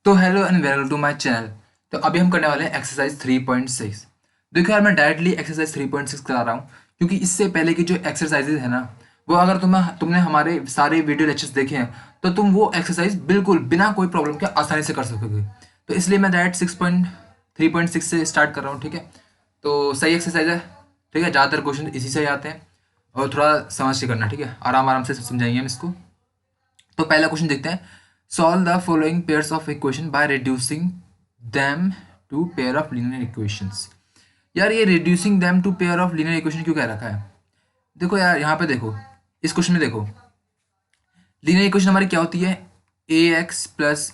तो hello and welcome to my channel. तो अभी हम करने वाले हैं एक्सरसाइज 3.6। देखो यार, मैं डायरेक्टली एक्सरसाइज 3.6 करा रहा हूँ क्योंकि इससे पहले की जो एक्सरसाइजेज है ना, वो अगर तुमने हमारे सारे वीडियो लेक्चर्स देखे हैं तो तुम वो एक्सरसाइज बिल्कुल बिना कोई प्रॉब्लम के आसानी से कर सकोगे। तो इसलिए मैं डायरेक्ट 6.3.6 से स्टार्ट कर रहा हूँ, ठीक है। तो सही एक्सरसाइज है, ठीक है। ज़्यादातर क्वेश्चन इसी से ही आते हैं और थोड़ा समझ के करना, ठीक है। आराम आराम से समझाएंगे हम इसको। तो पहला क्वेश्चन देखते हैं। Solve the following pairs of equation by reducing them to pair of linear equations. यार, ये reducing them to pair of linear equation क्यों कह रखा है? देखो यार, यहाँ पे देखो, इस क्वेश्चन में देखो, लीनियर इक्वेशन हमारी क्या होती है? A X plus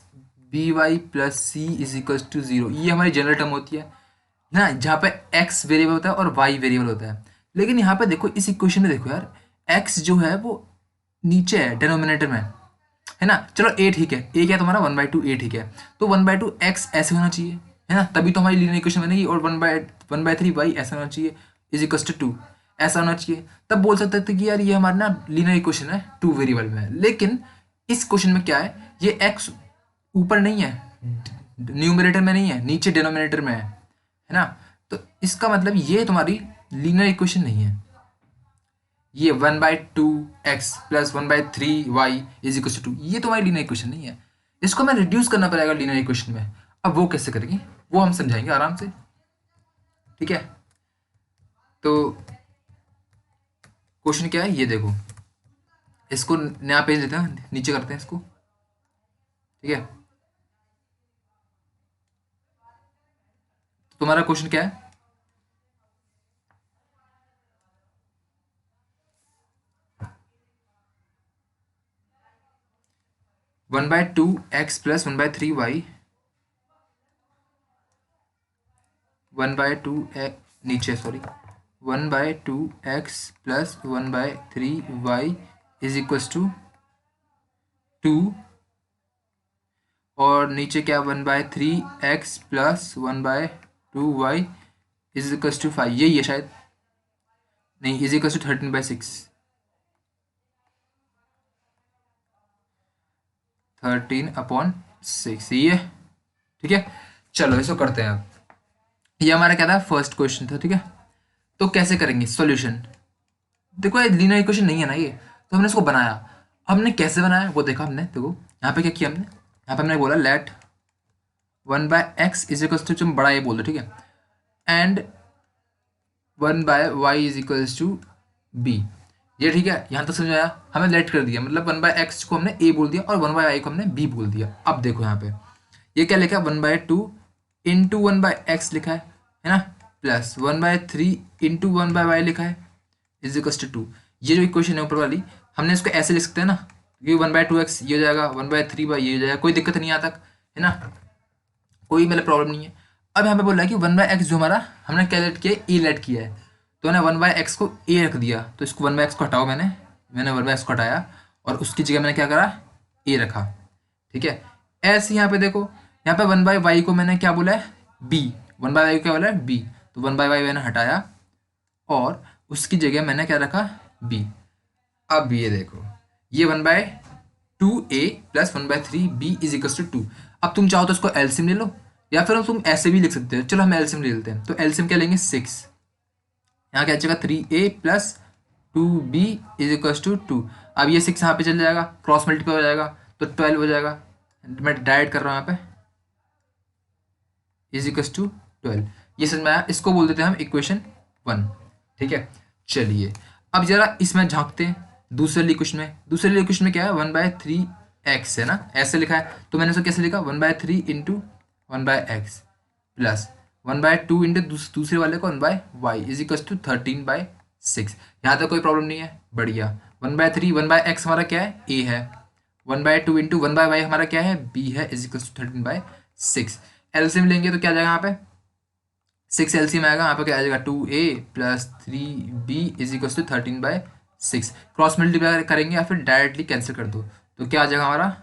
B Y plus C is equal to zero. ये हमारी जनरल टर्म होती है ना, जहाँ पे एक्स वेरिएबल होता है और वाई वेरिएबल होता है। लेकिन यहाँ पे देखो, इस इक्वेशन में देखो यार, एक्स जो है वो नीचे है डिनोमिनेटर में, है ना। चलो ए ठीक है, ए क्या है तुम्हारा 1/2, ए ठीक है। तो 1/2 एक्स ऐसे होना चाहिए, है ना, तभी तो हमारी लीनियर इक्वेशन बनेगी। और 1/3 वाई ऐसा होना चाहिए, इज इक्वल टू 2 ऐसा होना चाहिए। तब बोल सकते थे कि यार ये हमारा ना लीनियर इक्वेशन है, 2 वेरिएबल में है। लेकिन इस क्वेश्चन में क्या है, ये एक्स ऊपर नहीं है, न्यूमरेटर में नहीं है, नीचे डिनोमिनेटर में है ना। तो इसका मतलब ये तुम्हारी लीनियर इक्वेशन नहीं है। ये 1/2 x plus 1/3 y is equal to 2, ये तुम्हारी लीनियर इक्वेशन नहीं है। इसको मैं रिड्यूस करना पड़ेगा लीनियर इक्वेशन में। अब वो कैसे करेंगे वो हम समझाएंगे आराम से, ठीक है। तो क्वेश्चन क्या है ये देखो, इसको नया पेज लेते हैं, नीचे करते हैं इसको, ठीक है। तो तुम्हारा क्वेश्चन क्या है? One by two x plus 1/3 y, 1/2 नीचे sorry, 1/2 x plus 1/3 y is equal to 2। और नीचे क्या, 1/3 x plus 1/2 y is equal to 5, यही है शायद, नहीं, इज इक्वल टू 13/6, 13/6 ये, ठीक है। चलो इसको करते हैं अब। ये हमारा क्या था, फर्स्ट क्वेश्चन था, ठीक है। तो कैसे करेंगे सॉल्यूशन? देखो ये लीनियर इक्वेशन नहीं है ना ये, तो हमने इसको बनाया। हमने कैसे बनाया वो देखा हमने, देखो यहाँ पे क्या किया हमने, यहाँ पे हमने बोला late 1/x is equal to, बड़ा ये बोल दो, ठीक है, and 1/y is equal to b। ये ठीक है, यहाँ तक समझ आया। हमें लेट कर दिया, मतलब 1/x को हमने a बोल दिया और 1/y को हमने b बोल दिया। अब देखो यहाँ पे ये क्या लिखा है, 1/2 इंटू 1/x लिखा है ना, प्लस 1/3 इंटू 1/y लिखा है, इज इक्वल टू 2। ये जो इक्वेशन है ऊपर वाली, हमने इसको ऐसे लिख सकते हैं ना, ये 1/2x ये हो जाएगा, 1/3 ये हो जाएगा, कोई दिक्कत नहीं यहाँ तक, है ना, कोई मतलब प्रॉब्लम नहीं है। अब यहाँ पे बोल रहा है कि 1/x जो हमारा हमने क्या लेट किया है, ए लेट किया है, तो मैंने 1/x को ए रख दिया। तो इसको 1/x को हटाओ, मैंने 1/x को हटाया और उसकी जगह मैंने क्या करा, ए रखा, ठीक है। ऐसे यहाँ पे देखो, यहाँ पे 1/y को मैंने क्या बोला है, बी, 1/y को क्या बोला है, बी। तो 1/y मैंने हटाया और उसकी जगह मैंने क्या रखा, बी। अब ये देखो, ये 1/2 a plus 1/3 b is equal to 2। अब तुम चाहो तो इसको एलसीएम ले लो, या फिर तुम ऐसे भी लिख सकते हो। चलो हम एलसीएम ले लेते हैं। तो एलसीएम क्या लेंगे, 6, यहाँ क्या आएगा 3a plus 2b is equal to 2। अब ये 6 यहाँ पे चल जाएगा, क्रॉस मल्टीप्लाई हो जाएगा, तो 12 हो जाएगा। मैं डायरेक्ट कर रहा हूँ यहाँ पे, इज इक्वल टू 12। ये समझ में आया, इसको बोल देते हैं हम इक्वेशन 1, ठीक है। चलिए अब जरा इसमें झांकते हैं दूसरे वाली क्वेश्चन में। दूसरे वाली क्वेश्चन में क्या है, 1/3 x है ना, ऐसे लिखा है। तो मैंने इसको कैसे लिखा, 1/3 इंटू 1/x प्लस 1/2 इंटू दूसरे वाले को 1/y इज इक्वल टू 13/6। यहाँ तक कोई प्रॉब्लम नहीं है, बढ़िया। 1/3 1/x हमारा क्या है, a है। 1/2 इंटू 1/y हमारा क्या है, b है, इज इक्वल टू 13/6। एलसीएम लेंगे तो क्या आ जाएगा यहाँ पे, 6 एलसीएम आएगा, यहाँ पे क्या आ जाएगा, 2a plus 3b is equal to 13/6। Cross multiply करेंगे या फिर डायरेक्टली कैंसिल कर दो, तो क्या आ जाएगा हमारा,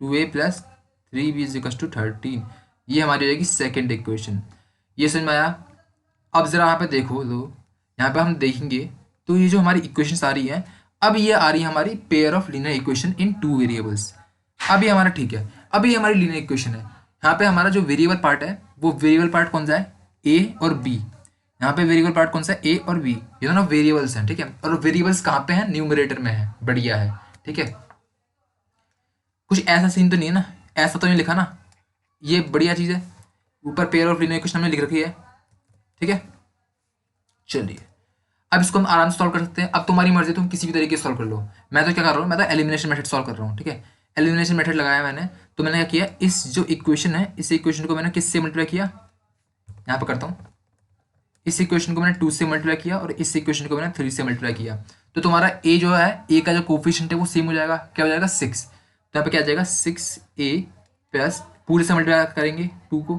2a plus 3b is equal to 13। ये हमारी हो जाएगी सेकेंड इक्वेशन। ये समझ में आया। अब जरा यहाँ पे देखो, तो यहाँ पे हम देखेंगे तो ये जो हमारी इक्वेशन आ रही है, अब ये आ रही है हमारी pair of linear equation in 2 variables. अब ये हमारा ठीक है। अब ये हमारी लीनियर इक्वेशन है। यहाँ पे हमारा जो वेरिएबल पार्ट है वो वेरिएबल पार्ट कौन सा है, ए और बी। यहाँ पे वेरिएबल पार्ट कौन सा है, ए और बी, ये दोनों वेरिएबल्स हैं, ठीक है। और वेरिएबल्स कहाँ पे हैं, न्यूमरेटर में है, बढ़िया है, ठीक है। कुछ ऐसा सीन तो नहीं है ना, ऐसा तो नहीं लिखा ना, ये बढ़िया चीज़ है। ऊपर पेयर ऑफ लीनियर इक्वेशन हमने लिख रखी है, ठीक है। चलिए अब इसको हम आराम से सॉल्व कर सकते हैं। अब तुम्हारी मर्जी, तुम किसी भी तरीके से सॉल्व कर लो। मैं तो क्या कर रहा हूँ, मैं तो एलिमिनेशन मेथड सॉल्व कर रहा हूँ, ठीक है। एलिमिनेशन मेथड लगाया मैंने, तो मैंने क्या किया, इस जो इक्वेशन है इस इक्वेशन को मैंने किससे मल्टीप्लाई किया, यहाँ पर करता हूँ। इस इक्वेशन को मैंने 2 से मल्टीप्लाई किया और इस इक्वेशन को मैंने 3 से मल्टीप्लाई किया। तो तुम्हारा ए जो है, ए का जो कोफिशिएंट है वो सेम हो जाएगा, क्या हो जाएगा 6। तो यहाँ पे क्या आ जाएगा 6a प्लस पूरे से मल्टीप्लाई करेंगे 2 को,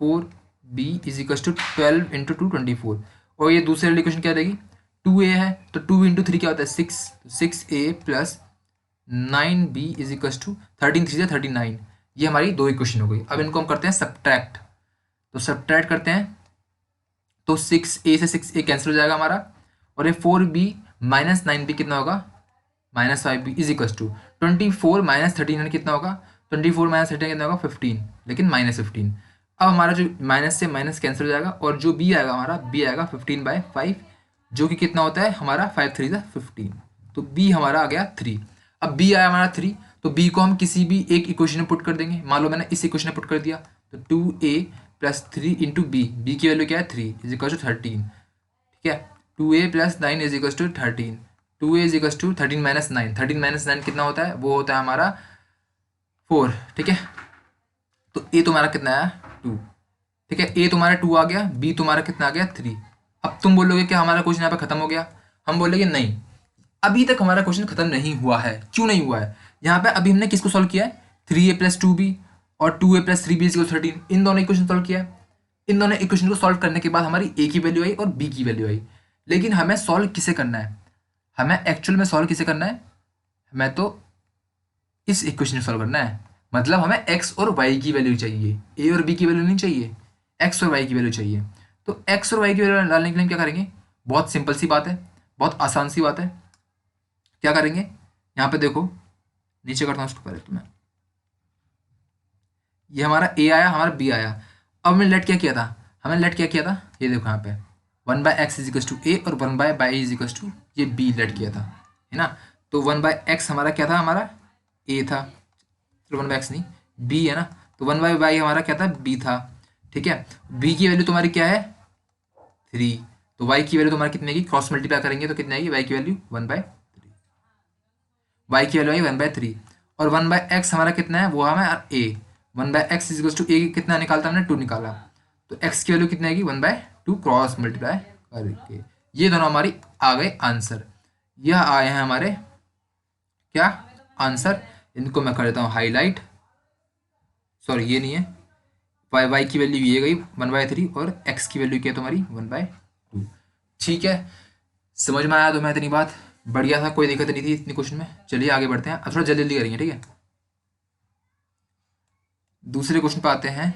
4b is equal to 12 into 2 24। और ये दूसरे वाली इक्वेशन क्या देगी, 2a है तो 2 इंटू 3 क्या होता है 6, तो 6a plus 9b is equal to 13 3 से 39। ये हमारी दो इक्वेशन हो गई। अब इनको हम करते हैं सब्ट्रैक्ट, तो सब्ट्रैक्ट करते हैं तो 6a से 6a कैंसिल हो जाएगा हमारा, और ये 4b माइनस 9b कितना होगा, minus 5b is equal to 24 minus 13 कितना होगा, 24 माइनस 13 कितना होगा 15, लेकिन माइनस 15। अब हमारा जो माइनस से माइनस कैंसिल हो जाएगा और जो b आएगा हमारा, b आएगा 15/5, जो कि कितना होता है हमारा 5 3 15, तो b हमारा आ गया 3। अब b आया हमारा 3, तो b को हम किसी भी एक इक्वेशन में पुट कर देंगे। मान लो मैंने इस इक्वेशन में पुट कर दिया, तो 2a प्लस 3 इंटू बी की वैल्यू क्या है 3 इज इक्वल टू 13, ठीक है। 2a plus 9 is equal to 13, 2a is equal to 13 minus 9, 13 minus 9 कितना होता है, वो होता है हमारा 4, ठीक है। तो a तुम्हारा कितना आया 2, ठीक है। a तुम्हारा 2 आ गया, b तुम्हारा कितना आ गया 3। अब तुम बोलोगे कि हमारा क्वेश्चन यहाँ पे खत्म हो गया, हम बोलेंगे नहीं, अभी तक हमारा क्वेश्चन खत्म नहीं हुआ है। क्यों नहीं हुआ है, यहाँ पे अभी हमने किसको सॉल्व किया है, 3a प्लस 2b और 2a plus 3b is equal 13, इन दोनों इक्वेशन सॉल्व किया है। इन दोनों इक्वेशन को सॉल्व करने के बाद हमारी a की वैल्यू आई और b की वैल्यू आई। लेकिन हमें सॉल्व किसे करना है, हमें एक्चुअल में सॉल्व किसे करना है, हमें तो इस इक्वेशन को सॉल्व करना है। मतलब हमें x और y की वैल्यू चाहिए, a और b की वैल्यू नहीं चाहिए, x और y की वैल्यू चाहिए। तो x और y की वैल्यू डालने के लिए हम क्या करेंगे, बहुत सिंपल सी बात है, बहुत आसान सी बात है। क्या करेंगे, यहाँ पे देखो, नीचे करता हूँ इसको पहले तो मैं, ये हमारा a आया, हमारा b आया। अब हमने लेट क्या किया था, हमने लेट क्या किया था, ये देखो यहाँ पे 1/x is equal to a और 1/y इज इक्वल टू ये b लेट किया था, है ना। तो 1/x हमारा क्या था, हमारा a था, चलो 1/x नहीं b है ना, तो 1/y हमारा क्या था, b था, ठीक है। b की वैल्यू तुम्हारी क्या है 3, तो y की वैल्यू तुम्हारी कितनी आएगी, क्रॉस मल्टीप्लाई करेंगे तो कितनी आएगी, y की वैल्यू 1/3, y की वैल्यू आई 1/3। और 1/x हमारा कितना है, वो हमारा a, 1/x is to a कितना निकालता हमने 2 निकाला, तो x की वैल्यू कितनी आएगी 1/2 क्रॉस मल्टीप्लाई करके। ये दोनों हमारी आ गए आंसर, यह आए हैं हमारे क्या आंसर। इनको मैं कर देता हूँ हाईलाइट, सॉरी ये नहीं है, y की वैल्यू ये गई 1/3 और x की वैल्यू क्या है तुम्हारी 1/2, ठीक है। समझ में आया तुम्हें इतनी बात, बढ़िया था, कोई दिक्कत नहीं थी इतनी क्वेश्चन में। चलिए आगे बढ़ते हैं, अब थोड़ा जल्दी जल्दी करेंगे, ठीक है। दूसरे क्वेश्चन पे आते हैं।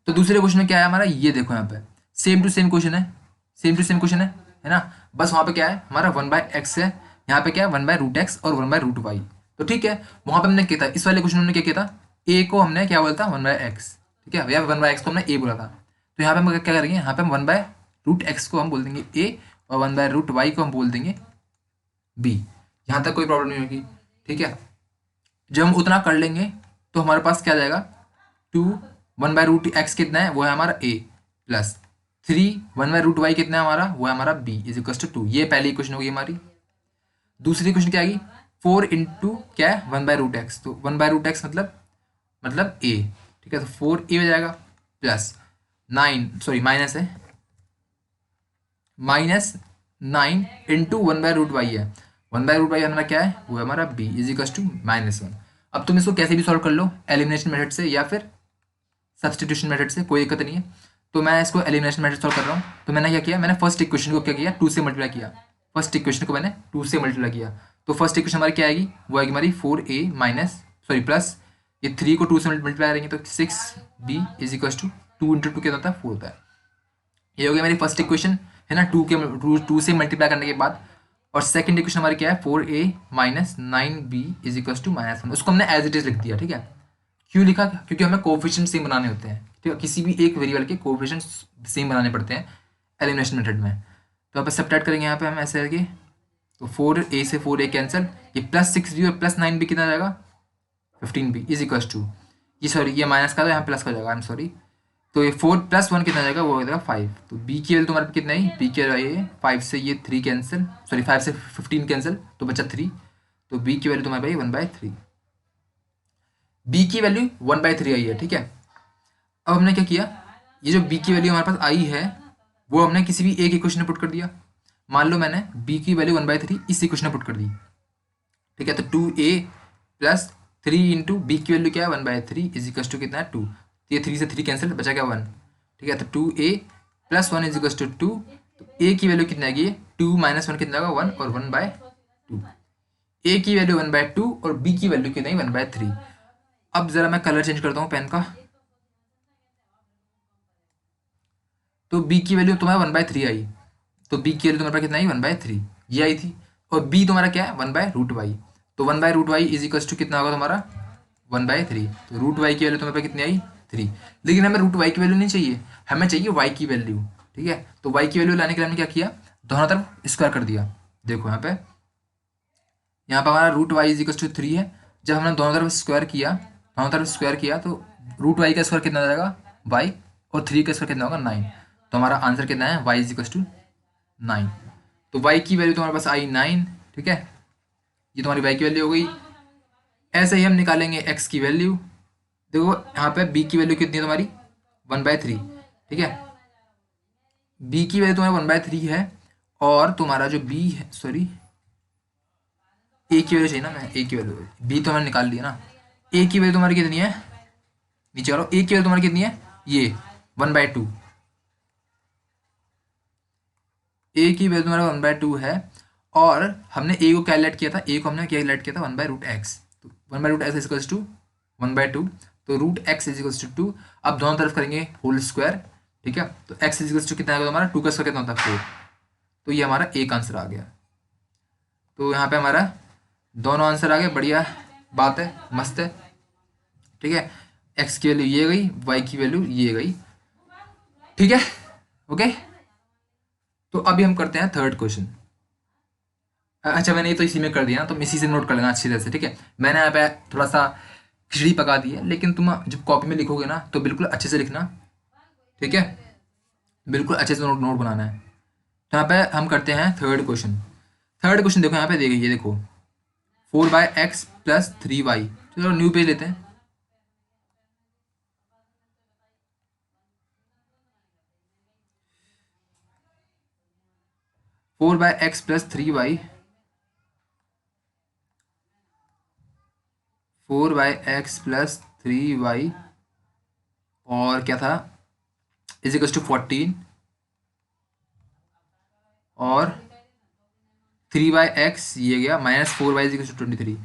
तो दूसरे क्वेश्चन में क्या है हमारा, ये देखो यहाँ पे सेम टू सेम क्वेश्चन है, सेम टू सेम क्वेश्चन है ना। बस वहाँ पे क्या है हमारा 1/x है, यहाँ पे क्या है 1/√x और 1/√y। तो ठीक है, वहाँ पे हमने क्या था, इस वाले क्वेश्चन में हमने क्या किया था, a को हमने क्या बोला था 1/x, ठीक है, या 1/x को हमने a बोला था। तो यहाँ पे हम क्या करेंगे, यहाँ पे हम 1/√x को हम बोल देंगे a और 1/√y को हम बोल देंगे b। यहाँ तक कोई प्रॉब्लम नहीं होगी, ठीक है। जब हम उतना कर लेंगे तो हमारे पास क्या आ जाएगा, 1/√x कितना है, वो है हमारा a प्लस 3 1/√y कितना है हमारा, वो है हमारा b इज इक्वल टू 2। ये पहली इक्वेशन होगी हमारी। दूसरी इक्वेशन क्या आएगी, 4 इंटू क्या है 1/√x, तो 1/√x मतलब a, ठीक है। तो 4a हो जाएगा प्लस 9 सॉरी माइनस है, -9 इंटू 1/√y है, 1/√y हमारा क्या है, वो है हमारा b इज इक्वल टू -1। अब तुम इसको कैसे भी सॉल्व कर लो, एलिमिनेशन मेथड से या फिर सब्सटीट्यूशन मेथड से, कोई दिक्कत नहीं है। तो मैं इसको एलिमिनेशन मेथड सॉल्व कर रहा हूँ। तो मैंने क्या किया, मैंने फर्स्ट इक्वेशन को क्या किया 2 से मल्टीप्लाई किया, फर्स्ट इक्वेशन को मैंने 2 से मल्टीप्लाई किया। तो फर्स्ट इक्वेशन हमारी क्या आएगी, वो आएगी हमारी 4a माइनस सॉरी प्लस ये 3 को 2 से मल्टीप्लाई करेंगे तो 6b is equal to 2 into 2 क्या होता है 4 होता है। ये हो गया मेरी फर्स्ट इक्वेशन, है ना। 2 से मल्टीप्लाई करने के बाद और सेकंड इक्वेशन हमारी क्या है, 4a minus 9b is equal to -1। उसको हमने एज इट इज लिख दिया, ठीक है। क्यों लिखा, क्योंकि हमें कोफिशिएंट सेम बनाने होते हैं, ठीक है। किसी भी एक वेरिएबल के कोफिशिएंट सेम बनाने पड़ते हैं एलिमिनेशन मेथड में। तो आप सब्ट्रैक्ट करेंगे यहाँ पे हम ऐसे करके, तो 4a से 4a कैंसिल, ये +6b और +9b कितना आ जाएगा, 15b इज इक्वल टू, ये सॉरी ये माइनस का, तो यहाँ प्लस का हो जाएगा, आई एम सॉरी। तो ये 4 + 1 कितना आ जाएगा, वो हो जाएगा 5। तो b की वैल्यू तुम्हारे पे कितना है, b की वैल्यू ये 5 से ये 3 कैंसिल, सॉरी 5 से 15 कैंसिल, तो बचा 3। तो b की वैल्यू तुम्हारे भाई 1/3, b की वैल्यू 1/3 आई है, ठीक है। अब हमने क्या किया, ये जो b की वैल्यू हमारे पास आई है वो हमने किसी भी एक इक्वेशन में पुट कर दिया। मान लो मैंने b की वैल्यू 1/3 इस इक्वेशन में पुट कर दी, ठीक है। तो 2a + 3 इंटू बी की वैल्यू क्या है, 1/3 इज इक्वल टू कितना है 2। तो ये 3 से 3 कैंसिल, बचा क्या 1, ठीक है। तो 2a + 1 इज इक्वल टू 2। तो a की वैल्यू कितना आएगी, 2 - 1 कितना होगा 1, और 1/2। a की वैल्यू 1/2 और b की वैल्यू कितना है 1/3। अब जरा मैं कलर चेंज करता हूँ पेन का, तो b की वैल्यू तुम्हारा 1/3 आई, तो b की वैल्यू तुम्हारे पास कितना आई 1/3 ये आई थी। और b तुम्हारा क्या है 1/√y, तो 1/√y इज इक्वल टू कितना होगा तुम्हारा 1/3। तो √y की वैल्यू तुम्हारे पास कितनी आई 3। लेकिन हमें √y की वैल्यू नहीं चाहिए, हमें चाहिए y की वैल्यू, ठीक है। तो y की वैल्यू लाने के लिए हमने क्या किया, दोनों तरफ स्क्वायर कर दिया। देखो यहाँ पे हमारा √y इज इक्वल टू 3 है। जब हमने दोनों तरफ स्क्वायर किया, दोनों तरफ स्क्वायर किया, तो √y का स्क्वायर कितना आ जाएगा y, और 3 का स्क्वायर कितना होगा 9। तो हमारा आंसर कितना है y इज इक्वल टू 9। तो y की वैल्यू तुम्हारे पास आई 9, ठीक है। ये तुम्हारी y की वैल्यू हो गई। ऐसे ही हम निकालेंगे x की वैल्यू। देखो यहाँ पे b की वैल्यू कितनी है तुम्हारी 1/3, ठीक है। b की वैल्यू तुम्हारी 1/3 है, और तुम्हारा जो b है, सॉरी a की वैल्यू चाहिए ना, मैं a की वैल्यू, b तो मैंने निकाल लिया ना। a की वैल्यू तुम्हारी कितनी है, नीचे करो, a की वैल्यू तुम्हारी कितनी है, ये 1/2। a की वैल्यू तुम्हारा 1/2 है, और हमने a को कैलकुलेट किया था, a को हमने कैलकुलेट किया था 1/√x। तो 1/√x इज इक्वल टू 1/2, तो √x इज इक्वल टू 2। अब दोनों तरफ करेंगे होल स्क्वायर, ठीक है। तो x इज इक्वल टू कितना आएगा हमारा, 2 का स्क्वायर कितना होता है 4। तो ये हमारा एक आंसर आ गया। तो यहाँ पे हमारा दोनों आंसर आ गए, बढ़िया बात है, मस्त है, ठीक है। x की वैल्यू ये गई, y की वैल्यू ये गई, ठीक है, ओके। तो अभी हम करते हैं थर्ड क्वेश्चन। अच्छा मैंने ये तो इसी में कर दिया ना, तुम इसी से नोट कर लेना अच्छी तरह से, ठीक है। मैंने यहाँ पे थोड़ा सा खिचड़ी पका दी है, लेकिन तुम जब कॉपी में लिखोगे ना तो बिल्कुल अच्छे से लिखना, ठीक है। बिल्कुल अच्छे से नोट नोट बनाना है। तो यहाँ पे हम करते हैं थर्ड क्वेश्चन। थर्ड क्वेश्चन देखो यहाँ पे देखिए, ये देखो 4/x + 3y। चलो न्यू पेज लेते हैं। 4/x + 3y, 4/x + 3y, और क्या था, इज इक्वल टू 14, और 3/x ये गया, -4y इज इक्वल टू 23।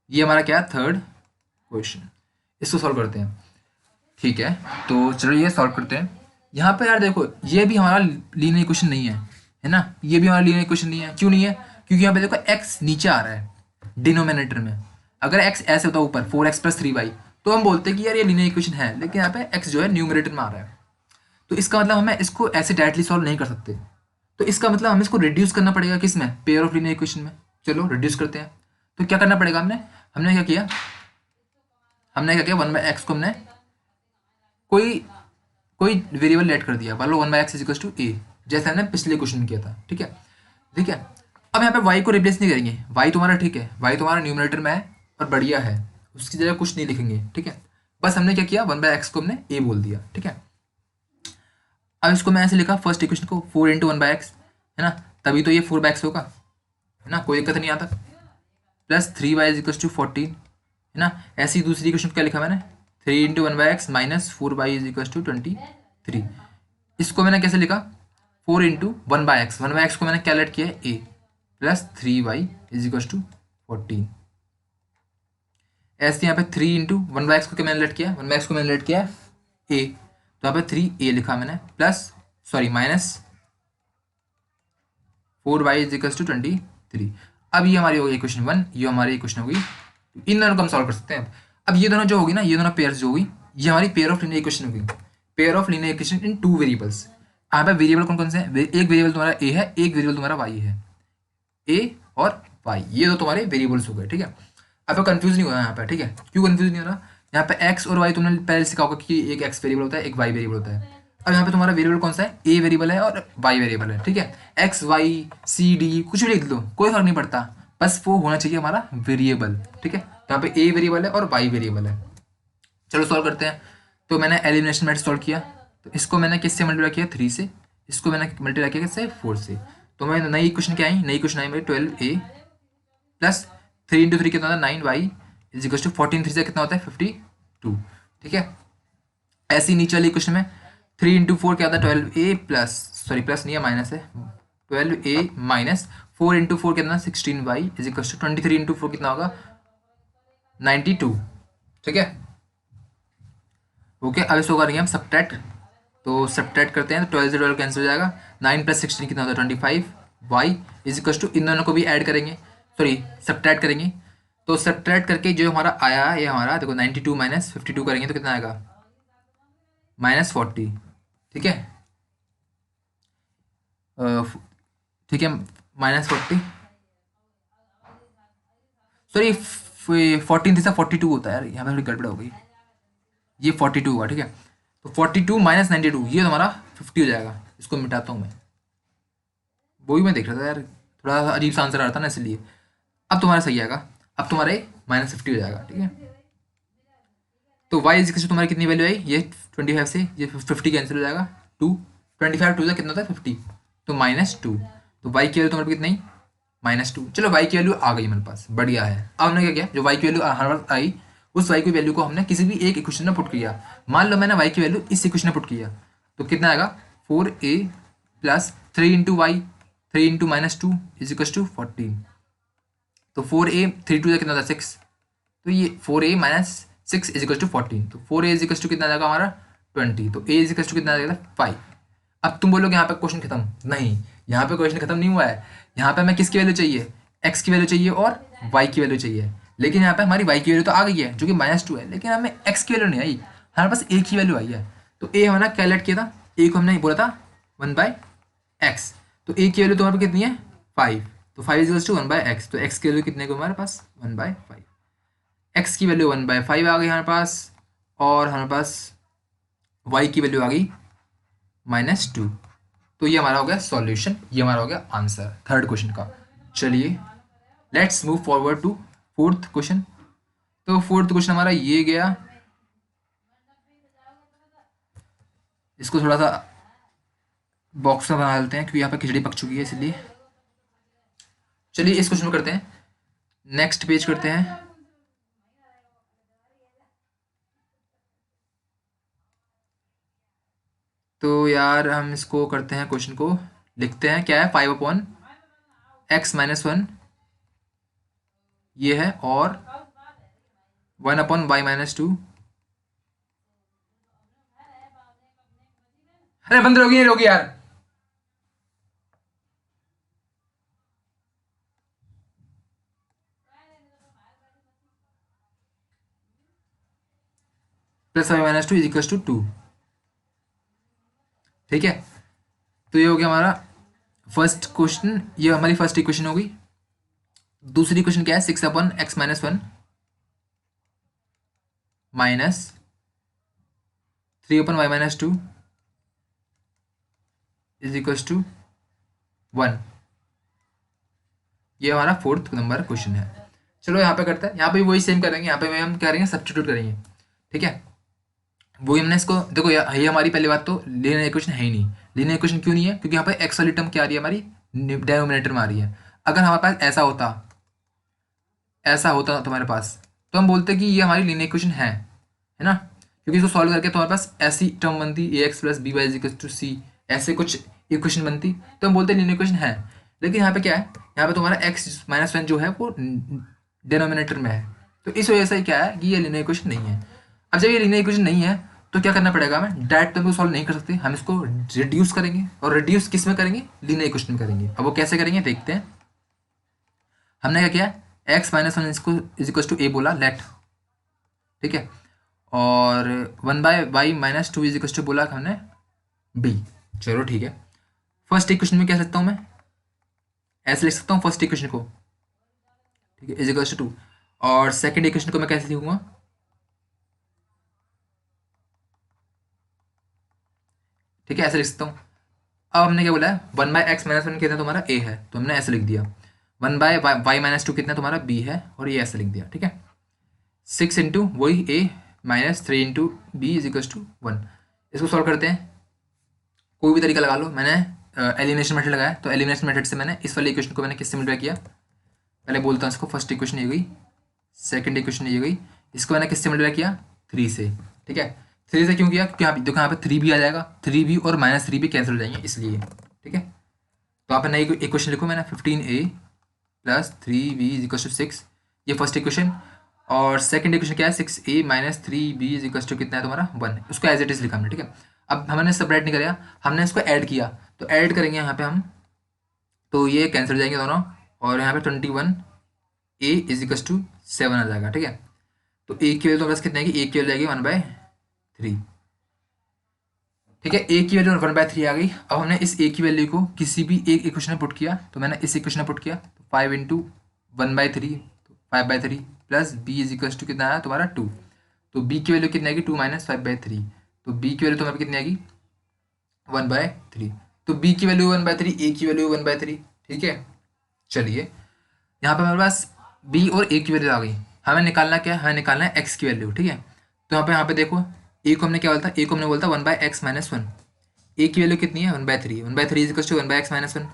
ये हमारा क्या है थर्ड क्वेश्चन। इसको सॉल्व करते हैं, ठीक है। तो चलो ये सॉल्व करते हैं। यहाँ पे यार देखो, ये भी हमारा लीनियर इक्वेशन नहीं है ना, ये भी हमारा लीनियर इक्वेशन नहीं है। क्यों नहीं है, क्योंकि यहाँ पे देखो x नीचे आ रहा है डिनोमिनेटर में। अगर x ऐसे होता ऊपर 4x + 3y, तो हम बोलते कि यार ये लीनियर इक्वेशन है, लेकिन यहाँ पे x जो है न्यूमरेटर में आ रहा है। तो इसका मतलब हमें इसको ऐसे डायरेक्टली सॉल्व नहीं कर सकते। तो इसका मतलब हमें इसको रिड्यूस करना पड़ेगा, किस में, पेयर ऑफ लीनियर इक्वेशन में। चलो रिड्यूस करते हैं। तो क्या करना पड़ेगा, हमने क्या किया, 1/x को हमने कोई कोई वेरिएबल लेट कर दिया, मान लो 1/x is equal to a, जैसे हमने पिछले क्वेश्चन में किया था, ठीक है, ठीक है। अब यहाँ पे y को रिप्लेस नहीं करेंगे, y तुम्हारा, ठीक है, y तुम्हारा न्यूमरेटर में है और बढ़िया है, उसकी जगह कुछ नहीं लिखेंगे, ठीक है। बस हमने क्या किया, 1/x को हमने a बोल दिया, ठीक है। अब इसको मैं ऐसे लिखा, फर्स्ट इक्वेशन को 4 × 1/x, है ना, तभी तो ये 4/x होगा, है ना, कोई दिक्कत नहीं आता। Plus 3y is equal to 14, है ना। ऐसी दूसरी इक्वेशन क्या लिखा मैंने, 3 × 1/x -4y is equal to 23। इसको मैंने कैसे लिखा, 4 × 1/x, 1/x को मैंने कैलकुलेट किया a, plus 3y is equal to 14। ऐसे यहाँ पे 3 × 1/x को क्या मैंने लेट किया, 1/x को मैंने लेट किया a, तो यहाँ पे 3a लिखा मैंने, प्लस सॉरी -4y = 23। अब ये हमारी हो गई इक्वेशन 1, ये हमारी इक्वेशन होगी। इन दोनों को हम सॉल्व कर सकते हैं। अब ये दोनों जो होगी ना, ये दोनों पेयर्स जो होगी, ये हमारी पेयर ऑफ लीनियर इक्वेशन होगी। Pair of linear equation in 2 variables. यहाँ पे वेरिएबल कौन कौन से हैं? एक वेरिएबल तुम्हारा ए है, एक वेरिएबल तुम्हारा वाई है। ए और वाई, ये दो तुम्हारे वेरिएबल्स हो गए, ठीक है। अब कंफ्यूज नहीं होना यहाँ पे, ठीक है। क्यों कंफ्यूज नहीं हो रहा? यहाँ पे एक्स और वाई तुमने पहले सीखा होगा कि एक एक्स वेरिएबल होता है, एक वाई वेरिएबल होता है। अब यहाँ पे तुम्हारा वेरिएबल कौन सा है? ए वेरिएबल है और वाई वेरिएबल है, ठीक है। एक्स वाई सी डी कुछ भी लिख दो, कोई फर्क नहीं पड़ता, बस वो होना चाहिए हमारा वेरिएबल, ठीक है। तो यहाँ पे ए वेरिएबल है और वाई वेरिएबल है। चलो सॉल्व करते हैं। तो मैंने एलिमिनेशन मेथड सॉल्व किया, तो इसको मैंने किससे मल्टीप्लाई किया? 3 से। इसको मैंने मल्टीप्लाई किया किससे? 4 से। तो मैं नई इक्वेशन क्या आई? नई इक्वेशन आई मेरी 12a प्लस 3 × 3 कितना होता है? 9y = 14। 3 से कितना होता है? 52, ठीक है। ऐसी नीचे वाली इक्वेशन में 3 × 4 क्या होता है? 12a प्लस, सॉरी प्लस नहीं है, माइनस है, 12a माइनस 4 × 4 कितना? 16y = 23 × 4 कितना होगा? 92, ठीक है। ओके, अब इसको करेंगे हम सब्ट्रैक्ट। तो सब्ट्रैक्ट करते हैं, तो 12 से 12 कैंसिल हो जाएगा। 9 + 16 कितना होता है? 25। y = इन दोनों को भी ऐड करेंगे, सॉरी सब्ट्रैक्ट करेंगे। तो सब्ट्रैक्ट करके जो हमारा आया, ये हमारा देखो 92 - 52 करेंगे तो कितना आएगा? -40, ठीक है। ठीक है, -40, सॉरी 14 से 42 होता है यार, यहाँ पे थोड़ी गड़बड़ हो गई, ये 42 हुआ, ठीक है। तो 42 - 92 ये तुम्हारा 50 हो जाएगा। इसको मिटाता हूँ मैं, वो भी मैं देख रहा था यार, थोड़ा सा अजीब सा आंसर आ रहा था ना, इसलिए। अब तुम्हारा सही आएगा, अब तुम्हारे -50 हो जाएगा, ठीक है। तो y = तुम्हारी कितनी वैल्यू आई? ये 25 से ये 50 कैंसिल हो जाएगा। 2 25 2 से कितना होता है? 50, तो -2। तो y की वैल्यू तुम्हारे कितनी? -2। चलो y की वैल्यू आ गई हमारे पास, बढ़िया है। अब हमने क्या किया? जो y की वैल्यू हमारे पास आई, उस y की वैल्यू को हमने किसी भी एक इक्वेशन में पुट किया। मान लो मैंने y की वैल्यू इस इक्वेशन में पुट किया, तो कितना आएगा? 4a plus 3 × y 3 × -2 = 14। तो 4a 3 2 कितना होता है? 6। तो ये 4a - 6 = 14। तो 4a = कितना आ जाएगा हमारा? 20। तो a = कितना आ जाएगा? 5। अब तुम बोलोगे यहाँ पे क्वेश्चन खत्म, नहीं, यहाँ पे क्वेश्चन खत्म नहीं हुआ है। यहाँ पे हमें किसकी वैल्यू चाहिए? x की वैल्यू चाहिए और y की वैल्यू चाहिए। लेकिन यहाँ पे हमारी y की वैल्यू तो आ गई है जो कि -2 है, लेकिन हमें x की वैल्यू नहीं आई, हमारे पास a की वैल्यू आई है। तो a हमारा कैलकुलेट किया था, a को हमने बोला था 1/x। तो a की वैल्यू तो हमारे कितनी है? 5। तो 5 = 1/x। तो x की वैल्यू कितने को हमारे पास? 1/5। x की वैल्यू 1/5 आ गई हमारे पास, और हमारे पास y की वैल्यू आ गई -2। तो ये हमारा हो गया सॉल्यूशन, ये हमारा हो गया आंसर थर्ड क्वेश्चन का। चलिए let's move forward to fourth question. तो फोर्थ क्वेश्चन हमारा ये गया, इसको थोड़ा सा बॉक्स में बना लेते हैं क्योंकि यहाँ पे खिचड़ी पक चुकी है, इसलिए। चलिए इस क्वेश्चन को करते हैं, नेक्स्ट पेज करते हैं। तो यार हम इसको करते हैं, क्वेश्चन को लिखते हैं, क्या है? 5/x - 1 ये है, और 1/y - 2। अरे बंद रहोगी यार। +y - 2 = 2, ठीक है। तो ये हो गया हमारा फर्स्ट क्वेश्चन, ये हमारी फर्स्ट इक्वेशन हो गई। दूसरी क्वेश्चन क्या है? 6/x - 1 minus 3/y - 2 = 1। ये हमारा फोर्थ नंबर क्वेश्चन है। चलो यहाँ पे करते हैं, यहाँ पे वही सेम करेंगे, यहाँ पे हम क्या करेंगे? सब्स्टिट्यूट करेंगे, ठीक है। वही हमने इसको देखो, ये हमारी पहली बात तो लीनियर इक्वेशन है ही नहीं। लीनियर इक्वेशन क्यों नहीं है? क्योंकि यहाँ पे एक्स वाली टर्म क्या आ रही है? हमारी डिनोमिनेटर में आ रही है। अगर हमारे पास ऐसा होता तुम्हारे पास, तो हम बोलते कि ये हमारी लीनियर इक्वेशन है ना। क्योंकि इसको सॉल्व करके तुम्हारे पास ऐसी टर्म बनती ax + by = c, ऐसे कुछ इक्वेशन बनती, तो हम बोलते लीनियर इक्वेशन है। लेकिन यहाँ पे क्या है? यहाँ पे तुम्हारा x - 1 जो है वो डिनोमिनेटर में है, तो इस वजह से क्या है कि ये लीनियर इक्वेशन नहीं है। अब जब ये लीनियर इक्वेशन नहीं है, तो क्या करना पड़ेगा, हमें डायरेक्ट तो सॉल्व नहीं कर सकते, हम इसको रिड्यूस करेंगे। और रिड्यूस किस में करेंगे, लीनियर इक्वेशन में करेंगे। अब वो कैसे करेंगे देखते हैं। हमने क्या किया, एक्स माइनस वन इसको इज इक्वल टू ए बोला, लेट, ठीक है। और one by y minus two is equal to बोला हमने बी। चलो ठीक है, फर्स्ट इक्वेशन में क्या लिख सकता हूँ मैं, ऐसे लिख सकता हूँ फर्स्ट इक्वेशन को, ठीक है, इज इक्वल टू 2। और सेकंड इक्वेशन को मैं कैसे लिखूंगा, ठीक है, ऐसे लिख सकता हूँ। अब हमने क्या बोला है, one by x minus one कितना तुम्हारा ए है, तो हमने ऐसे लिख दिया। One by y minus two कितना तुम्हारा बी है, और ये ऐसे लिख दिया, ठीक है। 6 इंटू वही A minus 3 into B is equal to 1। इसको सॉल्व करते हैं, कोई भी तरीका लगा लो। मैंने एलिमिनेशन मेथड लगाया, तो एलिमिनेशन मेथड से मैंने इस वाले इक्वेशन को मैंने किससे मल्टीप्लाई किया, पहले बोलता हूँ इसको। फर्स्ट इक्वेशन ये गई, सेकंड इक्वेशन ये गई, इसको मैंने किससे मल्टीप्लाई किया, 3 से, ठीक है। 3 से क्यों किया, क्योंकि यहाँ देखो यहाँ पे 3 भी आ जाएगा, 3 भी और माइनस 3 भी कैंसिल हो जाएंगे इसलिए, ठीक है। तो यहाँ पे नई इक्वेशन लिखो मैंने, 15a plus 3b is equal to 6, ये फर्स्ट इक्वेशन। और सेकंड इक्वेशन क्या है, 6a minus 3b is equal to कितना है तुम्हारा 1, उसको एज इट इज लिखा हमने, ठीक है। अब हमने सेपरेट नहीं कराया, हमने इसको ऐड किया, तो ऐड करेंगे यहाँ पे हम, तो ये कैंसिल हो जाएंगे दोनों। और यहाँ पे 21a इज इक्वल टू 7 आ जाएगा, ठीक है। तो ए की वैल्यू तो बस कितने की, ए की वैल्यू आएगी 1/3, ठीक है। ए की वैल्यू 1/3 आ गई। अब हमने इस ए की वैल्यू को किसी भी एक इक्वेशन में पुट किया, तो मैंने इस इक्वेशन में पुट किया, तो 5 इंटू 1/3, तो 5/3 plus b is equal to कितना आया तुम्हारा 2। तो बी की वैल्यू कितनी आएगी, 2 माइनस 5/3, तो बी की वैल्यू तुम्हारी कितनी आएगी 1/3। तो बी की वैल्यू 1/3, ए की वैल्यू 1/3, ठीक है। चलिए यहाँ पे हमारे पास बी और ए की वैल्यू आ गई। हमें निकालना क्या है, हमें निकालना है एक्स की वैल्यू, ठीक है। तो यहाँ पे देखो, ए को हमने क्या बोलता, ए को हमने बोलता 1/x-1। ए की वैल्यू कितनी है 1/3, 1/3 इज इक्वल टू 1/x-1।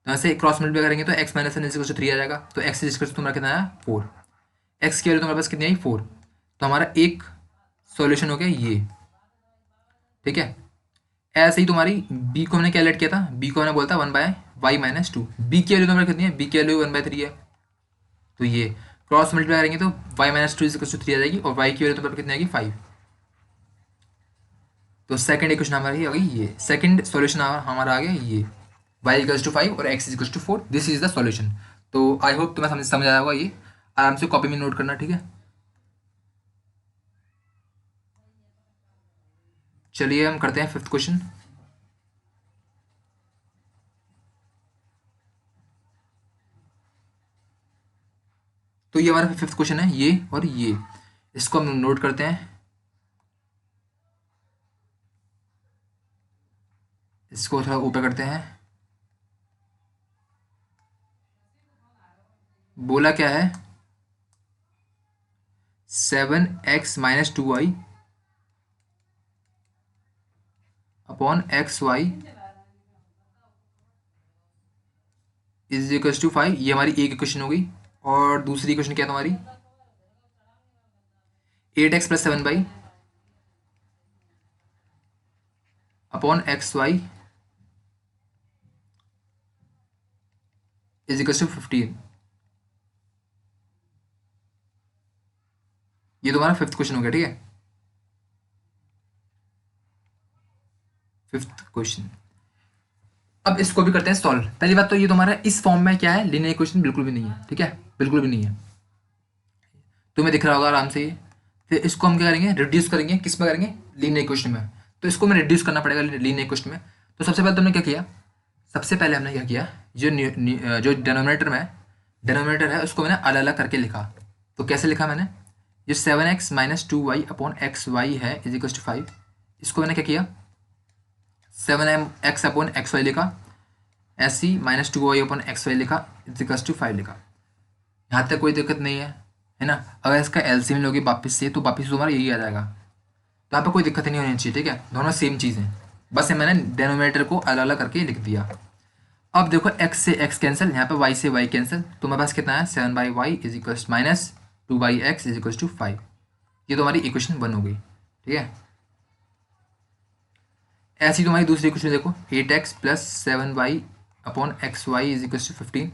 तो ऐसे क्रॉस मल्टीप्लाई करेंगे तो x minus one is equal to 3 आ जाएगा, तो x इज इक्वल टू तुम्हारा कितना आया 4। x की वैल्यू तुम्हारे पास कितनी आई 4, तो हमारा एक सॉल्यूशन हो गया ये, ठीक है। ऐसे ही तुम्हारी b को हमने क्या लेट किया था, b को हमने बोलता 1/y-2। b की वैल्यू तुम्हारी कितनी है, b की वैल्यू 1/3 है, तो ये क्रॉस मल्टीप्लाई करेंगे तो y-2 इज इक्वल टू 3 आ जाएगी, और y की वैल्यू तुम्हारे कितनी आएगी 5। तो सेकंड इक्वेशन हमारी आ गई ये, सेकंड सॉल्यूशन हमारा आ गया ये, y इक्वल्स टू 5 और x equals to 4, this is the solution. तो आई होप तुम्हें समझ आया होगा, ये आराम से कॉपी में नोट करना, ठीक है। चलिए हम करते हैं फिफ्थ क्वेश्चन। तो ये हमारा फिफ्थ क्वेश्चन है, ये और ये, इसको हम नोट करते हैं, इसको थोड़ा ऊपर करते हैं। बोला क्या है, 7x-2y upon xy is equal to 5, ये हमारी एक इक्वेशन हो गई। और दूसरी इक्वेशन क्या है तुम्हारी, 8x plus 7y upon xy is equal to 15, ये तुम्हारा फिफ्थ क्वेश्चन हो गया, ठीक है। फिफ्थ क्वेश्चन, अब इसको भी करते हैं सॉल्व। पहली बात तो ये तुम्हारा इस फॉर्म में क्या है, लीनियर इक्वेशन बिल्कुल भी नहीं है, ठीक है, बिल्कुल भी नहीं है, तुम्हें दिख रहा होगा आराम से ये। फिर इसको हम क्या करेंगे, रिड्यूस करेंगे, किस में करेंगे, लीनियर इक्वेशन में। तो इसको हमें रिड्यूस करना पड़ेगा लीनियर इक्वेशन में। तो सबसे पहले तुमने क्या किया, सबसे पहले हमने क्या किया, जो डिनोमिनेटर है उसको मैंने अलग अलग करके लिखा। तो कैसे लिखा मैंने, जो 7x-2y अपॉन XY है इज इक्वल टू 5, इसको मैंने क्या किया, 7x अपॉन XY लिखा, ऐसे ही -2y अपॉन XY लिखा इज इक्वल टू 5 लिखा। यहाँ तक कोई दिक्कत नहीं है ना। अगर इसका एलसीएम लोगे वापस से, तो वापस तुम्हारा यही आ जाएगा, तो यहाँ पे कोई दिक्कत नहीं होनी चाहिए, ठीक है। दोनों सेम चीज़ है, बस मैंने डिनोमिनेटर को अलग अलग करके लिख दिया। अब देखो x से x कैंसिल, यहाँ पे y से y कैंसिल, तो मेरे पास कितना है 7/y is equal -2/x is equal to 5। ये तो हमारी इक्वेशन 1 हो गई, ठीक है। ऐसी तुम्हारी दूसरी इक्वेशन देखो, 8x plus 7y upon XY is equal to 15,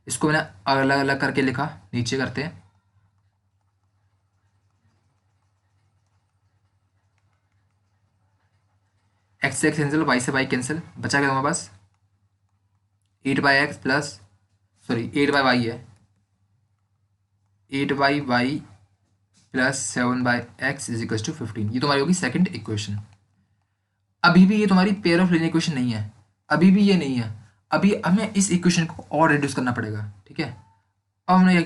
इसको मैंने अलग अलग करके लिखा, नीचे करते हैं। एक्स से एक्स कैंसिल, वाई से वाई कैंसिल, बचा क्या तुम्हारे पास 8/x प्लस, सॉरी 8/y है, 8/y plus 7/x is equal to 15। ये तुम्हारी होगी सेकंड इक्वेशन। अभी भी ये तुम्हारी पेयर ऑफ लीनियर इक्वेशन नहीं है, अभी भी ये नहीं है, अभी हमें इस इक्वेशन को और रिड्यूस करना पड़ेगा। ठीक है, अब हमने क्या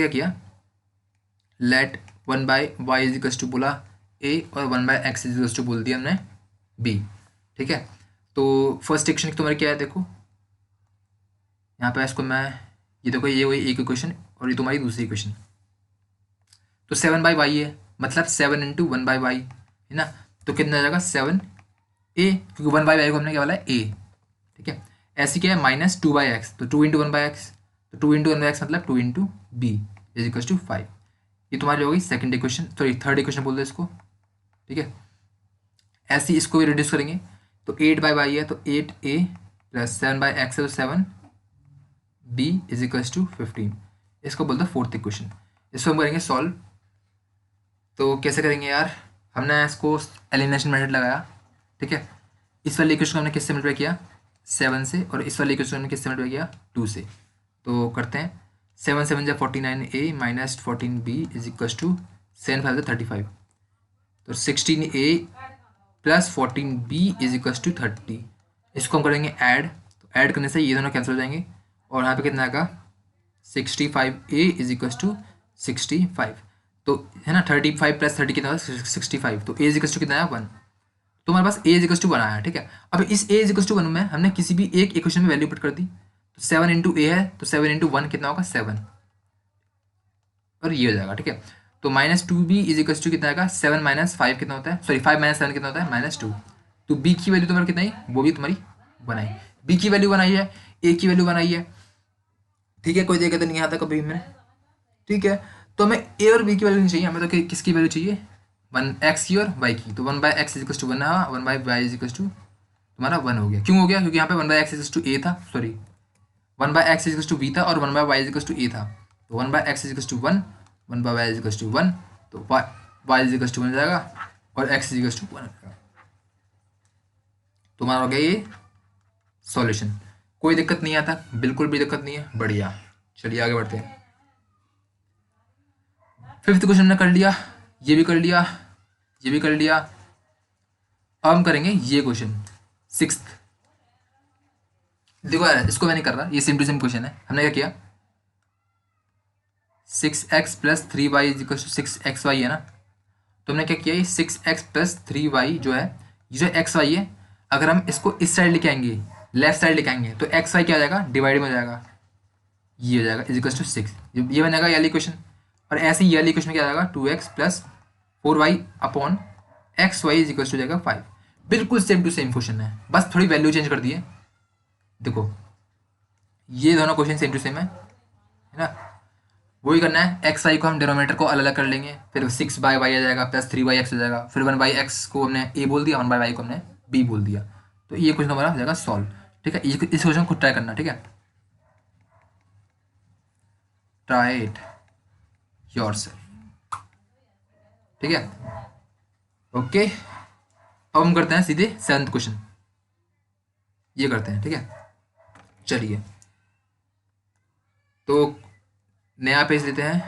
किया, let 1/y is equal to बोला a और 1/x इज इक्वल टू बोल दिया हमने b। ठीक है, तो फर्स्ट इक्वेशन तुम्हारी क्या है, देखो यहाँ पे इसको मैं, ये देखो ये हुई एक इक्वेशन और ये तुम्हारी दूसरी इक्वेशन। तो 7/y है, मतलब 7 इंटू 1/y है ना, तो कितना आ जाएगा 7a, क्योंकि 1/y को हमने क्या बोला है a। ठीक है, ऐसी क्या है -2/x, तो 2 इंटू 1/x, तो 2 इंटू 1/x मतलब 2 into b is equal to 5। ये तुम्हारी हो गई second equation, sorry third equation बोल दो इसको। ठीक है, ऐसे ही इसको भी रिड्यूस करेंगे, तो 8/y है तो 8a प्लस 7/x है तो 7b इज इक्वल टू 15। इसको बोलते हैं फोर्थ इक्वेशन। इसको हम करेंगे सॉल्व। तो कैसे करेंगे यार, हमने इसको एलिमिनेशन मेथड लगाया। ठीक है, इस वाले इक्वेशन को हमने किससे मल्टीप्लाई किया 7 से, और इस वाले इक्वेशन को हमने किससे मल्टीप्लाई किया 2 से। तो करते हैं 7 7 जा 49a minus 14b is equal to 7 5 35, तो 16a plus 14b is equal to 30। इसको हम करेंगे ऐड, तो ऐड करने से ये दोनों कैंसिल हो जाएंगे, और यहाँ पे कितना आएगा 65a इज इक्वल टू 65। तो है ना 35 प्लस 30 कितना होगा 65, तो a इज इक्वल टू कितना आया 1। तो हमारे पास a इज इक्वल टू 1 आया। ठीक है, अब इस a इज इक्वल टू 1 में हमने किसी भी एक इक्वेशन में वैल्यू पुट कर दी, तो 7 इंटू ए है तो 7 इंटू 1 कितना होगा 7, और ये हो जाएगा। ठीक है, तो -2b इज इक्वल टू कितना आएगा 7 माइनस 5 कितना होता है, सॉरी 5 माइनस 7 कितना होता है -2। तो b की वैल्यू तुम्हारी कितना आई, वो भी तुम्हारी बनाई, b की वैल्यू बनाई है, a की वैल्यू बनाई है। ठीक है, कोई दिक्कत नहीं आता कभी में। ठीक है, तो हमें ए और बी की वैल्यू नहीं चाहिए, हमें तो किसकी वैल्यू चाहिए 1x की और y की। तो 1/x इज इक्वल टू 1 है, 1/y इज इक्वल टू तुम्हारा 1 हो गया। क्यों हो गया, क्योंकि यहाँ पे 1/x is equal to a था, सॉरी 1/x is equal to b था और 1/y is equal to a था। तो 1/x is equal to 1, 1/y is equal to 1, तो y इज इक्वल टू 1 हो जाएगा और x इज इक्वल टू 1 हो जाएगा। तुम्हारा हो गया ये सॉल्यूशन। कोई दिक्कत नहीं आता, बिल्कुल भी दिक्कत नहीं है, बढ़िया। चलिए आगे बढ़ते हैं। फिफ्थ क्वेश्चन हमने कर लिया, ये भी कर लिया, ये भी कर लिया। अब हम करेंगे ये क्वेश्चन सिक्स्थ। देखो यार इसको मैं नहीं कर रहा, ये सेम टू सेम क्वेश्चन है। हमने क्या किया 6x plus 3y is equal to 6xy है ना, तो हमने क्या किया ये 6x प्लस 3y जो है, ये जो एक्स वाई है, अगर हम इसको इस साइड लेके आएंगे, लेफ्ट साइड लेके आएंगे, तो एक्स वाई क्या हो जाएगा डिवाइड में हो जाएगा, ये हो जाएगा इज इक्वल टू 6, ये बनेगा ये वाली इक्वेशन। और ऐसे ही ये वाली इक्वेशन में क्या आ जाएगा 2x plus 4y upon x y is equal to जाएगा 5। बिल्कुल सेम टू सेम क्वेश्चन है, बस थोड़ी वैल्यू चेंज कर दी है। देखो ये दोनों क्वेश्चन सेम टू सेम है ना, वही करना है। एक्स वाई को हम डिनोमिनेटर को अलग अलग कर लेंगे, फिर 6/y आ जाएगा प्लस 3/x हो जाएगा, फिर 1/x को हमने a बोल दिया, 1/y को हमने b बोल दिया। तो ये क्वेश्चन हमारा हो जाएगा सॉल्व। ठीक है, इस क्वेश्चन को ट्राई करना। ठीक है, ट्राई इट योरसेल्फ। ठीक है, ओके। अब हम करते हैं सीधे सेवंथ क्वेश्चन, ये करते हैं। ठीक है, चलिए तो नया पेज लेते हैं।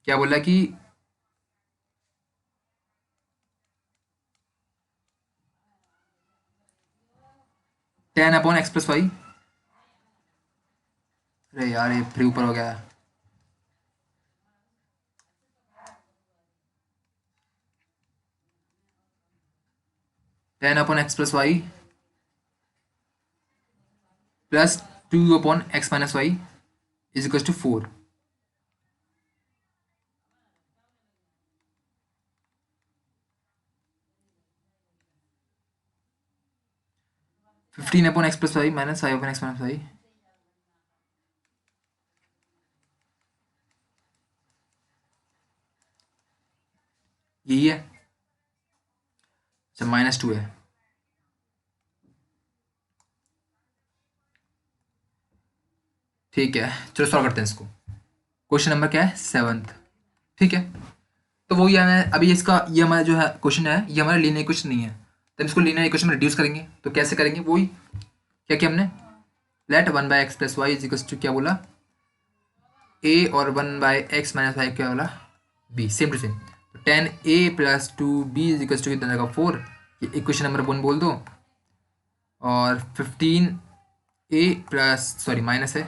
क्या बोला कि 10/x+y, अरे यार ये फिर ऊपर हो गया। 10/x+y plus 2/x-y is equal to 4। 15/x+y minus 5/x-y, यही है। अच्छा -2 है, ठीक है। चलो सॉल्व करते हैं इसको। क्वेश्चन नंबर क्या है 7th। ठीक है, तो वही है अभी इसका, ये हमारा जो है क्वेश्चन है ये हमारा लीनियर इक्वेशन नहीं है, तो हम इसको लीनियर इक्वेशन में रिड्यूस करेंगे। तो कैसे करेंगे, वही क्या किया हमने, late 1/x + y is to क्या बोला a, और 1/x - y क्या बोला b, सेम टू सेम। तो 10a + 2b इज टू कितना जाएगा 4, ये इक्वेशन नंबर 1 बोल दो। और 15a प्लस सॉरी माइनस है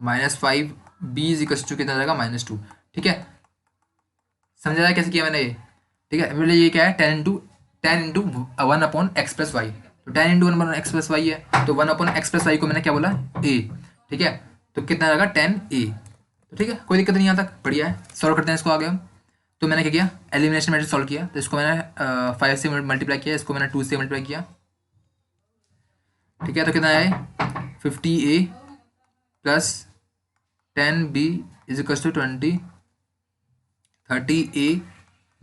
-5b इज टू कितना जाएगा -2। ठीक है, समझा जाए कैसे किया मैंने ये। ठीक है, बोले ये क्या है 10 इंटू 1/x + y। तो 10 इंटू 1/x + y है, तो 1/x + y को मैंने क्या बोला a। ठीक है, तो कितना आएगा 10a। तो ठीक है, कोई दिक्कत नहीं यहाँ तक, बढ़िया है। सॉल्व करते हैं इसको आगे हम। तो मैंने क्या किया, एलिमिनेशन मेथड सॉल्व किया, तो इसको मैंने 5 से मल्टीप्लाई किया, इसको मैंने 2 से मल्टीप्लाई किया। ठीक है, तो कितना आए 50a + 10b is equal to 30a -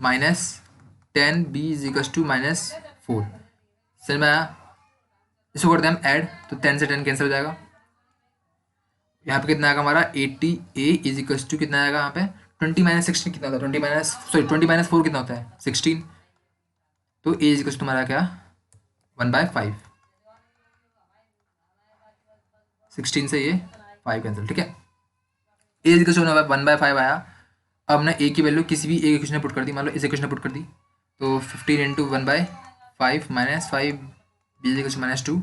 10b is equal to -4। समझ में आया। इसको करते हैं हम ऐड, तो 10 से 10 कैंसिल हो जाएगा। यहाँ पे कितना आएगा हमारा 80a इज इक्वल टू कितना आएगा यहाँ पे 20 - 16 कितना होता है 20 - 4 कितना होता है 16। तो a इज इक्वल टू तुम्हारा क्या 1/5, 16 से ये 5 कैंसिल। ठीक है, a इज इक्वल टू 1/5 आया। अब हमने a की वैल्यू किसी भी एक इक्वेशन में पुट कर दी, मान लो इस इक्वेशन में पुट कर दी, तो 15 into 1/5 -5 b is equal to -2।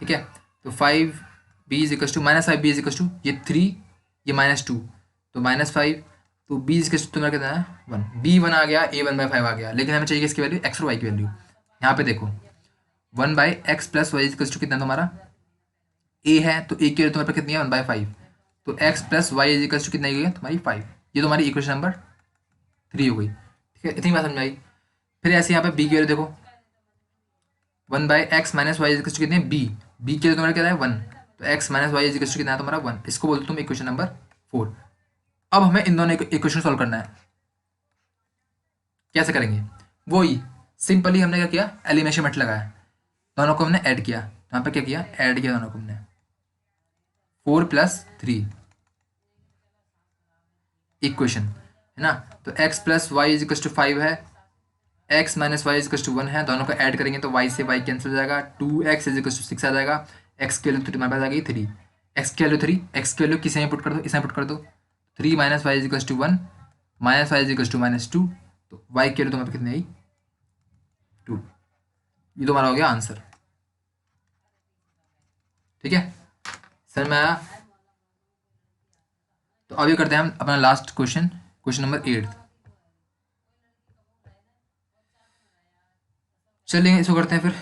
ठीक है, तो 5b is equal to -5b is equal to ये 3, ये -2, तो -5, तो b इज इक्वल टू तुम्हारा कितना है 1, b 1 आ गया, a 1/5 आ गया, लेकिन हमें चाहिए इसकी वैल्यू x और y की वैल्यू। यहाँ पे देखो 1/x + y is equal to कितना तुम्हारा a है, तो a की वैल्यू तुम्हारे पे कितनी है 1/5, तो x + y is equal to कितना हो गई तुम्हारी 5। ये तुम्हारी इक्वेशन नंबर 3 हो गई। ठीक है, इतनी बात समझ में आई। फिर ऐसे यहाँ पे b की वैल्यू देखो 1/x - y is equal to कितने b के लिए तुम्हारा क्या है 1, तो x - y is equal to कितना है तुम्हारा 1, इसको बोलते तुम इक्वेशन नंबर 4। अब हमें इन दोनों इक्वेशन सॉल्व करना है। कैसे करेंगे, वही सिंपली हमने क्या किया एलिमिनेशन मेथड लगाया, दोनों को हमने ऐड किया। तो यहाँ पे क्या किया ऐड किया दोनों को हमने 4 + 3 इक्वेशन है ना। तो x + y is equal to 5 है, x - y is equal to 1 है, दोनों को ऐड करेंगे तो y से y कैंसिल हो जाएगा, 2x इज इक्वल टू 6 आ जाएगा। x की वैल्यू तो तुम्हारे पास आ गई 3, x की वैल्यू 3, x की वैल्यू किसी में पुट कर दो, इसमें पुट कर दो, 3 - y is equal to 1 -y is equal to -2, तो y की वैल्यू तुम्हारे पास कितनी आई 2। ये तुम्हारा हो गया आंसर। ठीक है, सर मैं आया। तो अभी करते हैं हम अपना लास्ट क्वेश्चन, क्वेश्चन नंबर 8। चलिए इसको करते हैं फिर।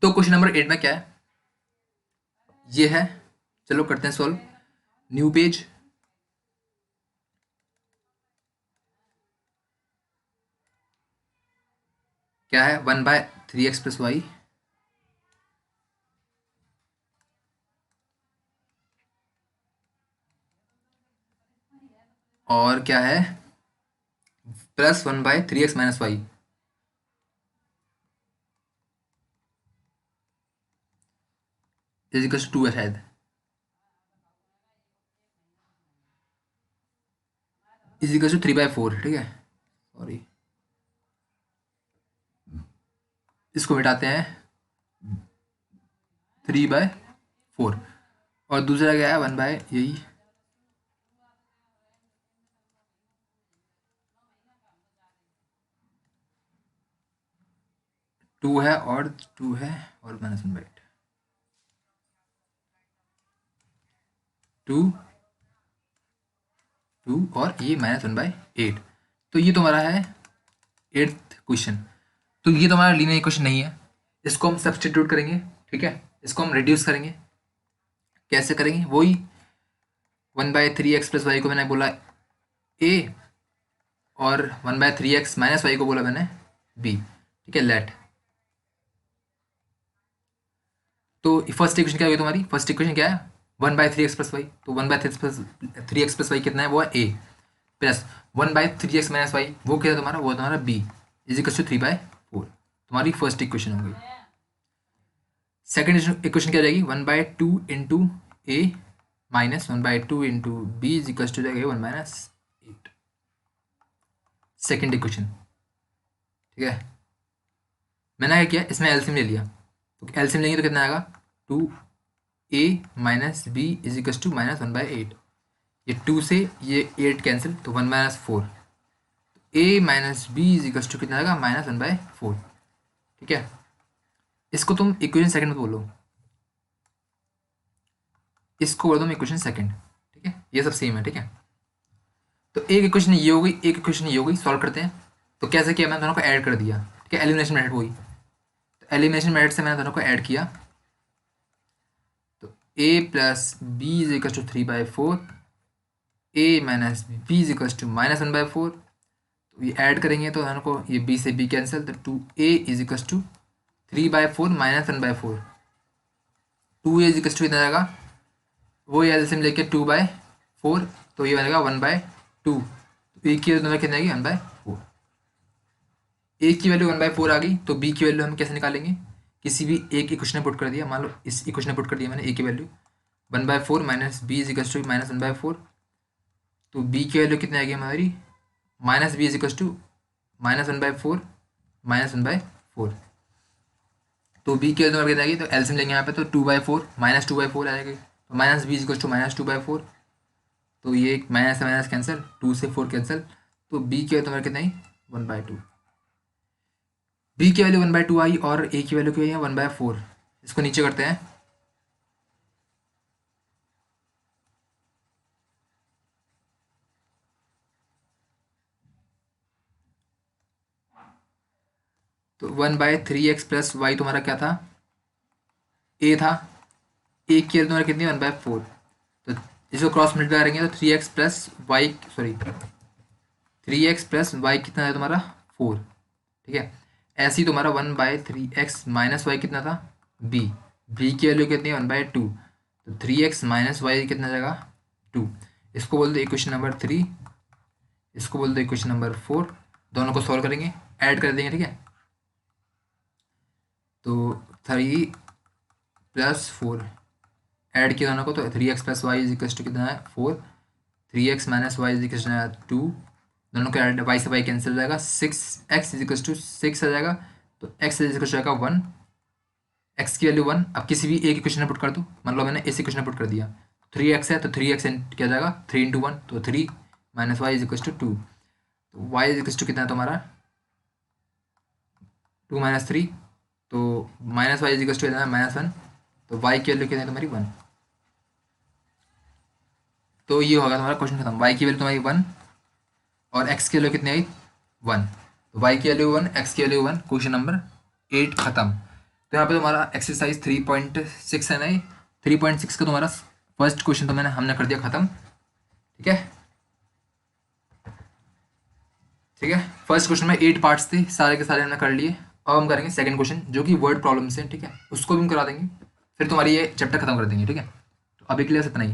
तो क्वेश्चन नंबर 8 में क्या है, ये है, चलो करते हैं सॉल्व। न्यू पेज, क्या है 1/3x + y और क्या है plus 1/3x - y is equal to 2 है शायद, इज इक्वल टू 3/4। ठीक है, सॉरी इसको मिटाते हैं 3/4, और दूसरा क्या है 1 बाय यही 2 है, और 2 है, और -1/8 2 2 और ये -1/8। तो ये तुम्हारा है 8th क्वेश्चन। तो ये तो हमारा लीनियर इक्वेशन नहीं है, इसको हम सब्स्टिट्यूट करेंगे, ठीक है, इसको हम रिड्यूस करेंगे। कैसे करेंगे? वही 1/3x प्लस वाई को मैंने बोला ए, और 1/3x माइनस वाई को बोला मैंने बी, ठीक है, लेट। तो फर्स्ट इक्वेशन क्या होगी तुम्हारी? फर्स्ट इक्वेशन क्या है? 1/3x प्लस वाई, तो 1/3x प्लस वाई कितना है? वो है ए, प्लस 1/3x माइनस वाई, वो क्या है तुम्हारा? वो तुम्हारा बी, इज इक्वल टू 3/4। तुम्हारी फर्स्ट इक्वेशन हो गई। सेकेंड इक्वेशन क्या हो जाएगी? 1/2 into a minus 1/2 into B is equal to जाएगा 1-8। सेकेंड इक्वेशन, ठीक है। मैंने क्या किया, इसमें एलसीएम ले लिया, तो एलसीएम लेंगे तो कितना आएगा? 2a minus b is equal to -1/8। ये 2 से ये 8 कैंसिल, तो 1-4। a minus b is equal to कितना आएगा? -1/4, ठीक है। इसको तुम इक्वेशन सेकंड में बोलो, इसको बोल दो इक्वेशन सेकंड, ठीक है, ये सब सेम है, ठीक है। तो एक इक्वेशन ये हो गई, एक इक्वेशन ये हो गई, सॉल्व करते हैं। तो कैसे किया? मैंने दोनों को ऐड कर दिया, ठीक है, एलिमिनेशन मेथड वही। तो एलिमिनेशन मेथड से मैंने दोनों को ऐड किया, तो a plus b is equal to 3/4, a minus b is equal to -1/4। तो ये ऐड करेंगे तो दोनों को, ये b से b कैंसिल, तो 2a is equal to 3/4 -1/4। 2a is equal to कितना जाएगा? वो एलसीएम लेके 2/4, तो ये बनेगा 1/2। तो ए की वैल्यू कितनी आएगी? 1/4। ए की वैल्यू 1/4 आ गई, तो बी की वैल्यू हम कैसे निकालेंगे? किसी भी एक इक्वेशन में पुट कर दिया, मान लो इस इक्वेशन में पुट कर दिया मैंने ए की value 1/4 minus b is equal to -1/4। तो बी की वैल्यू कितनी आएगी हमारी? Minus b is equal to -1/4 -1/4। तो बी की वैल्यू कितनी आएगी? तो एलसीएम लेंगे यहाँ पे, तो 2/4 -2/4 आ जाएगी, तो minus b is equal to -2/4। तो ये माइनस से माइनस कैंसिल, 2 से 4 कैंसिल, तो बी की वैल्यू तुम्हारी कितना आई? 1/2। बी की वैल्यू 1/2 आई और ए की वैल्यू क्या है? 1/4। इसको नीचे करते हैं, तो 1/3x प्लस वाई तुम्हारा क्या था? ए था। ए की वैल्यू तुम्हारी कितनी? 1/4। तो इसको क्रॉस मल्टीप्लाई करेंगे तो 3x plus y, sorry 3x plus y कितना है तुम्हारा? 4, ठीक है। ऐसे ही तुम्हारा 1/3x माइनस वाई कितना था? बी, बी की वैल्यू कितनी है? 1/2। तो 3x माइनस वाई कितना जाएगा? 2। इसको बोल दो इक्वेशन नंबर 3, इसको बोल दो इक्वेशन नंबर 4। दोनों को सॉल्व करेंगे, ऐड कर देंगे, ठीक है। तो 3 प्लस 4 ऐड किया दोनों को, तो 3x plus y is equal to कितना है? 4। 3x minus y is equal to 2। दोनों को ऐड, वाई से वाई कैंसिल हो जाएगा, 6x इज इक्वल टू 6 आ जाएगा, तो x इज इक्वल टू जाएगा 1। x की वैल्यू 1, अब किसी भी एक इक्वेशन में पुट कर दो, मान लो मैंने इस इक्वेशन में पुट कर दिया, 3x है, तो 3x क्या जाएगा? 3 इंटू 1, तो 3 minus y is equal to 2। तो y इज इक्वल टू कितना है तुम्हारा? 2 माइनस 3, तो minus y is equal to कितना है? -1। तो y की वैल्यू कितनी है तुम्हारी? 1। तो ये होगा तुम्हारा क्वेश्चन खत्म। y की वैल्यू तुम्हारी 1 और x की वैल्यू कितनी आई? 1। तो y की वैल्यू 1, x की वैल्यू 1, क्वेश्चन नंबर 8 खत्म। तो यहाँ पे तुम्हारा एक्सरसाइज 3.6 है ना, 3.6 का तुम्हारा फर्स्ट क्वेश्चन तो हमने कर दिया खत्म, ठीक है। ठीक है, फर्स्ट क्वेश्चन में 8 पार्ट्स थे, सारे के सारे हमने कर लिए। अब हम करेंगे सेकंड क्वेश्चन जो कि वर्ड प्रॉब्लम से, ठीक है, उसको भी हम करा देंगे, फिर तुम्हारी ये चैप्टर खत्म कर देंगे, ठीक है। तो अभी के लिए इतना ही।